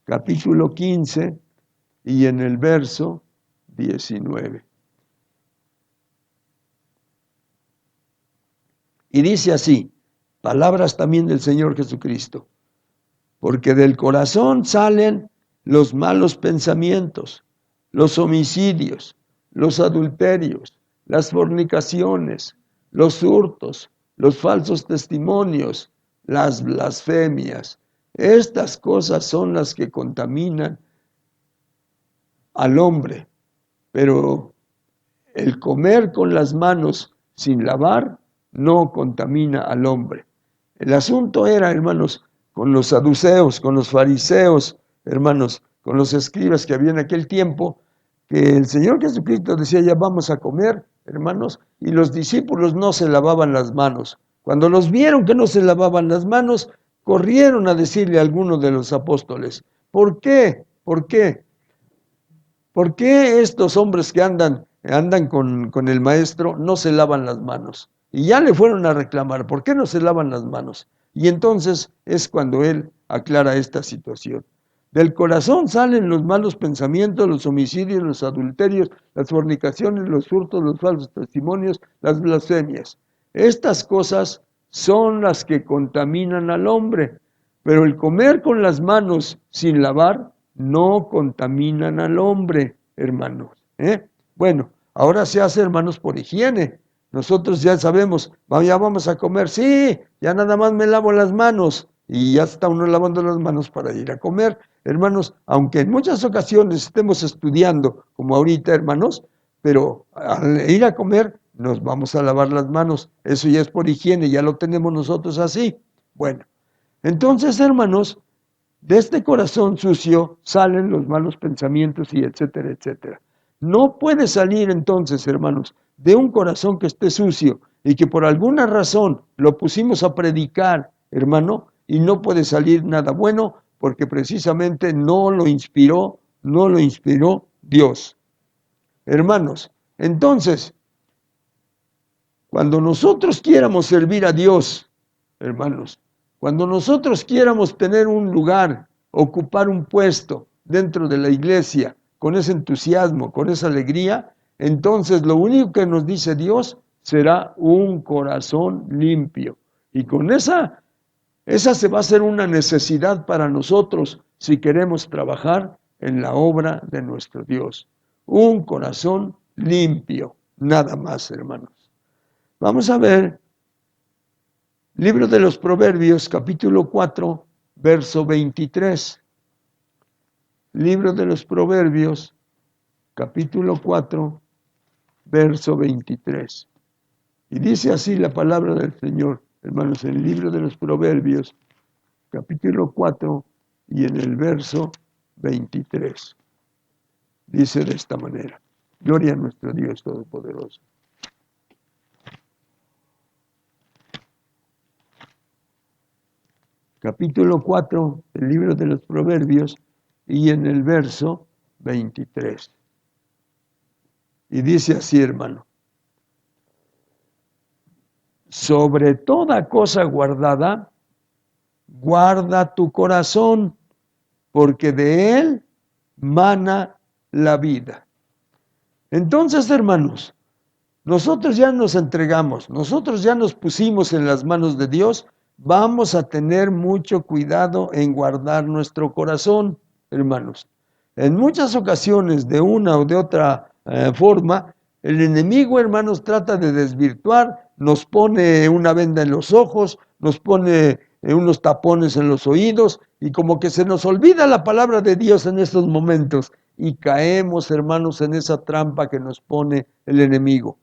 capítulo 15, y en el verso 19. Y dice así, palabras también del Señor Jesucristo: porque del corazón salen los malos pensamientos, los homicidios, los adulterios, las fornicaciones, los hurtos, los falsos testimonios, las blasfemias. Estas cosas son las que contaminan al hombre, pero el comer con las manos sin lavar no contamina al hombre. El asunto era, hermanos, con los saduceos, con los fariseos, hermanos, con los escribas que había en aquel tiempo, que el Señor Jesucristo decía, ya vamos a comer, hermanos, y los discípulos no se lavaban las manos. Cuando los vieron que no se lavaban las manos, corrieron a decirle a alguno de los apóstoles, ¿por qué? ¿Por qué? ¿Por qué estos hombres que andan con el maestro no se lavan las manos? Y ya le fueron a reclamar, ¿por qué no se lavan las manos? Y entonces es cuando él aclara esta situación. Del corazón salen los malos pensamientos, los homicidios, los adulterios, las fornicaciones, los hurtos, los falsos testimonios, las blasfemias. Estas cosas son las que contaminan al hombre, pero el comer con las manos sin lavar no contaminan al hombre, hermanos. Bueno, ahora se hace, hermanos, por higiene. Nosotros ya sabemos, ya vamos a comer, sí, ya nada más me lavo las manos y ya está uno lavando las manos para ir a comer. Hermanos, aunque en muchas ocasiones estemos estudiando, como ahorita, hermanos, pero al ir a comer nos vamos a lavar las manos. Eso ya es por higiene, ya lo tenemos nosotros así. Bueno, entonces, hermanos, de este corazón sucio salen los malos pensamientos y etcétera, etcétera. No puede salir entonces, hermanos, de un corazón que esté sucio y que por alguna razón lo pusimos a predicar, hermano, y no puede salir nada bueno porque precisamente no lo inspiró Dios. Hermanos, entonces, cuando nosotros quieramos servir a Dios, hermanos, cuando nosotros quieramos tener un lugar, ocupar un puesto dentro de la iglesia, con ese entusiasmo, con esa alegría, entonces lo único que nos dice Dios será un corazón limpio. Y con esa se va a hacer una necesidad para nosotros si queremos trabajar en la obra de nuestro Dios. Un corazón limpio, nada más, hermanos. Vamos a ver, libro de los Proverbios, capítulo 4, verso 23. Libro de los Proverbios, capítulo 4, verso 23. Y dice así la palabra del Señor, hermanos, en el libro de los Proverbios, capítulo 4 y en el verso 23. Dice de esta manera, gloria a nuestro Dios Todopoderoso. Capítulo 4, el libro de los Proverbios, y en el verso 23. Y dice así, hermano, sobre toda cosa guardada, guarda tu corazón, porque de él mana la vida. Entonces, hermanos, nosotros ya nos entregamos, nosotros ya nos pusimos en las manos de Dios, vamos a tener mucho cuidado en guardar nuestro corazón, hermanos. En muchas ocasiones, de una o de otra forma, el enemigo, hermanos, trata de desvirtuar, nos pone una venda en los ojos, nos pone unos tapones en los oídos, y como que se nos olvida la palabra de Dios en estos momentos, y caemos, hermanos, en esa trampa que nos pone el enemigo.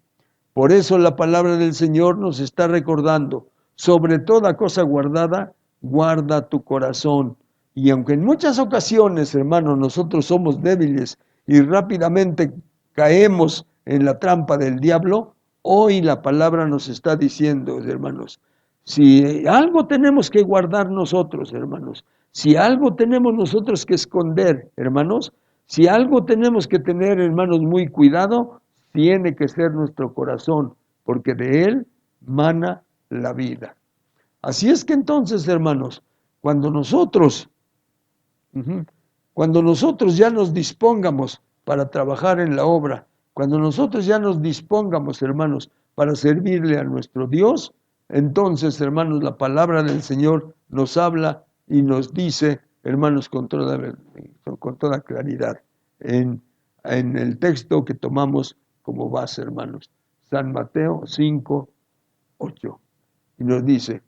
Por eso la palabra del Señor nos está recordando, sobre toda cosa guardada, guarda tu corazón. Y aunque en muchas ocasiones, hermanos, nosotros somos débiles y rápidamente caemos en la trampa del diablo, hoy la palabra nos está diciendo, hermanos, si algo tenemos que guardar nosotros, hermanos, si algo tenemos nosotros que esconder, hermanos, si algo tenemos que tener, hermanos, muy cuidado, tiene que ser nuestro corazón, porque de él mana la vida. Así es que entonces, hermanos, cuando nosotros ya nos dispongamos para trabajar en la obra, cuando nosotros ya nos dispongamos, hermanos, para servirle a nuestro Dios, entonces, hermanos, la palabra del Señor nos habla y nos dice, hermanos, con toda claridad, en en el texto que tomamos como base, hermanos. San Mateo 5, 8. Y nos dice,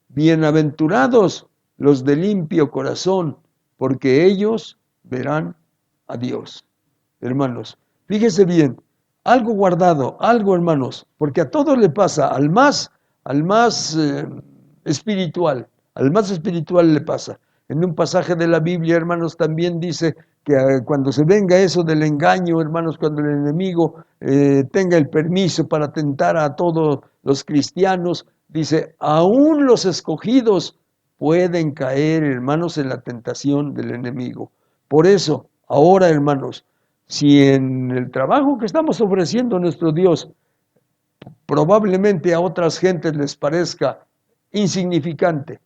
bienaventurados los de limpio corazón, porque ellos verán a Dios. Hermanos, fíjese bien, algo guardado, algo, hermanos, porque a todos le pasa, al más espiritual le pasa. En un pasaje de la Biblia, hermanos, también dice que cuando se venga eso del engaño, hermanos, cuando el enemigo tenga el permiso para tentar a todos los cristianos, dice, aún los escogidos pueden caer, hermanos, en la tentación del enemigo. Por eso, ahora, hermanos, si en el trabajo que estamos ofreciendo a nuestro Dios, probablemente a otras gentes les parezca insignificante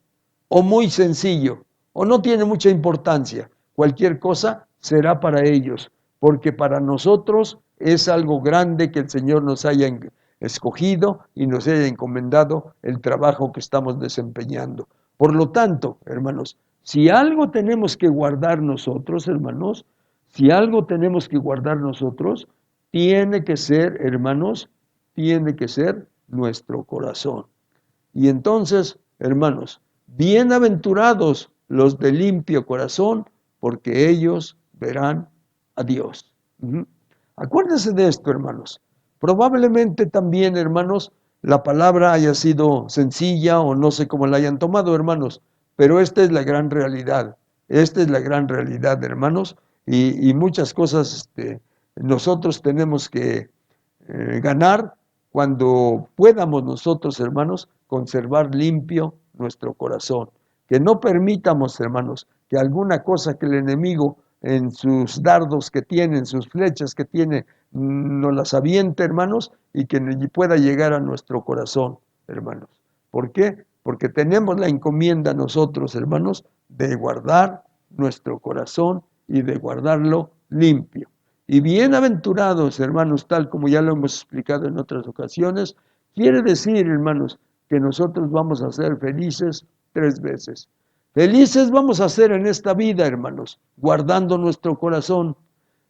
o muy sencillo o no tiene mucha importancia, cualquier cosa será para ellos, porque para nosotros es algo grande que el Señor nos haya escogido y nos haya encomendado el trabajo que estamos desempeñando. Por lo tanto, hermanos, si algo tenemos que guardar nosotros, hermanos, si algo tenemos que guardar nosotros, tiene que ser, hermanos, tiene que ser nuestro corazón. Y entonces, hermanos, bienaventurados los de limpio corazón, porque ellos verán a Dios. Acuérdense de esto, hermanos. Probablemente también, hermanos, la palabra haya sido sencilla o no sé cómo la hayan tomado, hermanos, pero esta es la gran realidad. Esta es la gran realidad, hermanos, y muchas cosas nosotros tenemos que ganar cuando podamos nosotros, hermanos, conservar limpio nuestro corazón. Que no permitamos, hermanos, que alguna cosa que el enemigo en sus dardos que tiene, en sus flechas que tiene, nos las aviente, hermanos, y que pueda llegar a nuestro corazón, hermanos. ¿Por qué? Porque tenemos la encomienda nosotros, hermanos, de guardar nuestro corazón y de guardarlo limpio. Y bienaventurados, hermanos, tal como ya lo hemos explicado en otras ocasiones, quiere decir, hermanos, que nosotros vamos a ser felices 3 veces. Felices vamos a ser en esta vida, hermanos, guardando nuestro corazón.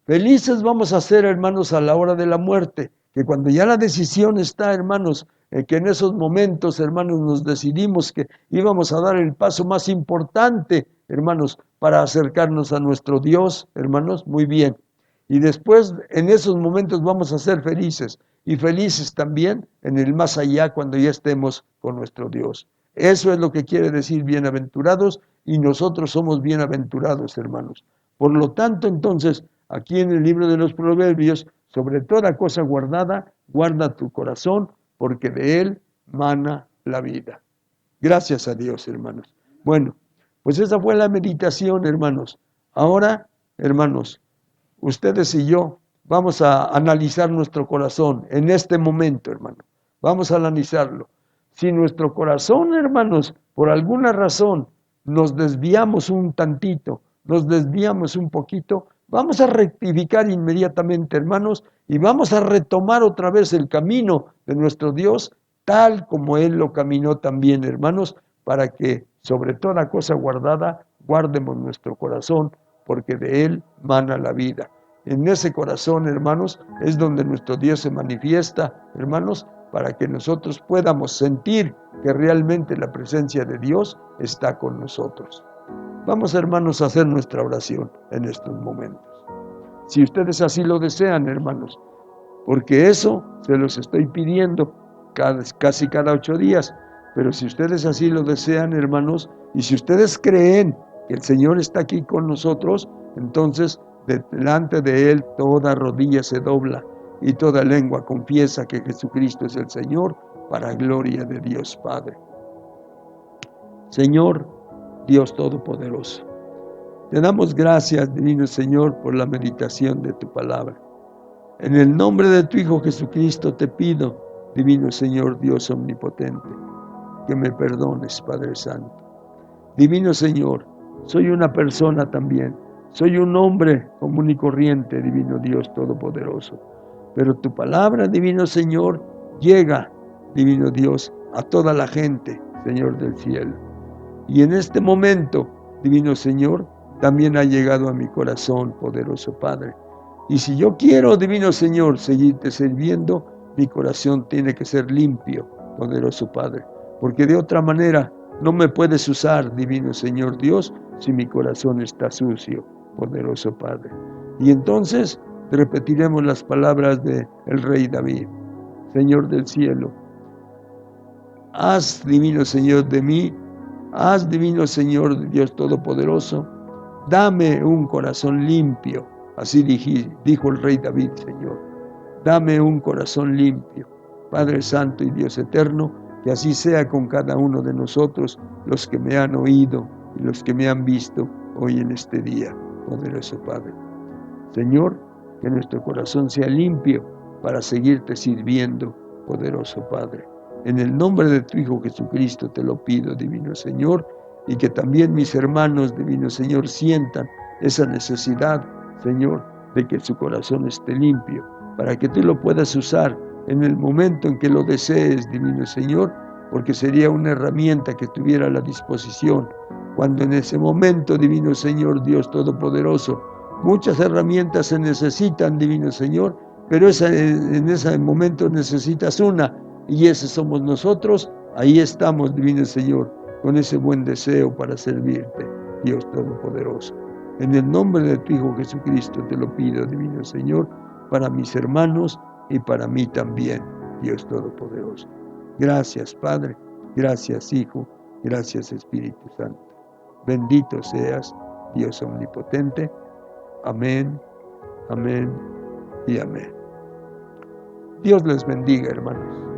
Felices vamos a ser, hermanos, a la hora de la muerte, que cuando ya la decisión está, hermanos, que en esos momentos, hermanos, nos decidimos que íbamos a dar el paso más importante, hermanos, para acercarnos a nuestro Dios, hermanos, muy bien. Y después, en esos momentos vamos a ser felices, y felices también en el más allá cuando ya estemos con nuestro Dios. Eso es lo que quiere decir bienaventurados, y nosotros somos bienaventurados, hermanos. Por lo tanto, entonces, aquí en el libro de los Proverbios, sobre toda cosa guardada, guarda tu corazón, porque de él mana la vida. Gracias a Dios, hermanos. Bueno, pues esa fue la meditación, hermanos. Ahora, hermanos, ustedes y yo vamos a analizar nuestro corazón en este momento, hermano. Vamos a analizarlo. Si nuestro corazón, hermanos, por alguna razón nos desviamos un tantito, nos desviamos un poquito, vamos a rectificar inmediatamente, hermanos, y vamos a retomar otra vez el camino de nuestro Dios, tal como Él lo caminó también, hermanos, para que sobre toda cosa guardada, guardemos nuestro corazón, porque de Él mana la vida. En ese corazón, hermanos, es donde nuestro Dios se manifiesta, hermanos, para que nosotros podamos sentir que realmente la presencia de Dios está con nosotros. Vamos, hermanos, a hacer nuestra oración en estos momentos. Si ustedes así lo desean, hermanos, porque eso se los estoy pidiendo casi cada 8 días, pero si ustedes así lo desean, hermanos, y si ustedes creen que el Señor está aquí con nosotros, entonces delante de Él toda rodilla se dobla y toda lengua confiesa que Jesucristo es el Señor, para gloria de Dios Padre. Señor, Dios Todopoderoso, te damos gracias, divino Señor, por la meditación de tu palabra. En el nombre de tu Hijo Jesucristo te pido, divino Señor, Dios omnipotente, que me perdones, Padre Santo. Divino Señor, soy una persona también, soy un hombre común y corriente, divino Dios Todopoderoso. Pero tu palabra, divino Señor, llega, divino Dios, a toda la gente, Señor del cielo. Y en este momento, divino Señor, también ha llegado a mi corazón, poderoso Padre. Y si yo quiero, divino Señor, seguirte sirviendo, mi corazón tiene que ser limpio, poderoso Padre, porque de otra manera no me puedes usar, divino Señor Dios, si mi corazón está sucio, poderoso Padre. Y entonces repetiremos las palabras del rey David. Señor del cielo, haz, divino Señor, de mí, haz, divino Señor Dios Todopoderoso, dame un corazón limpio. Así dijo el rey David, Señor. Dame un corazón limpio. Padre Santo y Dios Eterno, que así sea con cada uno de nosotros, los que me han oído y los que me han visto hoy en este día, poderoso Padre. Señor, que nuestro corazón sea limpio para seguirte sirviendo, poderoso Padre. En el nombre de tu Hijo Jesucristo te lo pido, divino Señor, y que también mis hermanos, divino Señor, sientan esa necesidad, Señor, de que su corazón esté limpio, para que tú lo puedas usar en el momento en que lo desees, divino Señor, porque sería una herramienta que tuviera a la disposición, cuando en ese momento, divino Señor, Dios Todopoderoso, muchas herramientas se necesitan, divino Señor, pero en ese momento necesitas una, y ese somos nosotros. Ahí estamos, divino Señor, con ese buen deseo para servirte, Dios Todopoderoso. En el nombre de tu Hijo Jesucristo te lo pido, divino Señor, para mis hermanos y para mí también, Dios Todopoderoso. Gracias, Padre, gracias, Hijo, gracias, Espíritu Santo. Bendito seas, Dios omnipotente. Amén, amén y amén. Dios les bendiga, hermanos.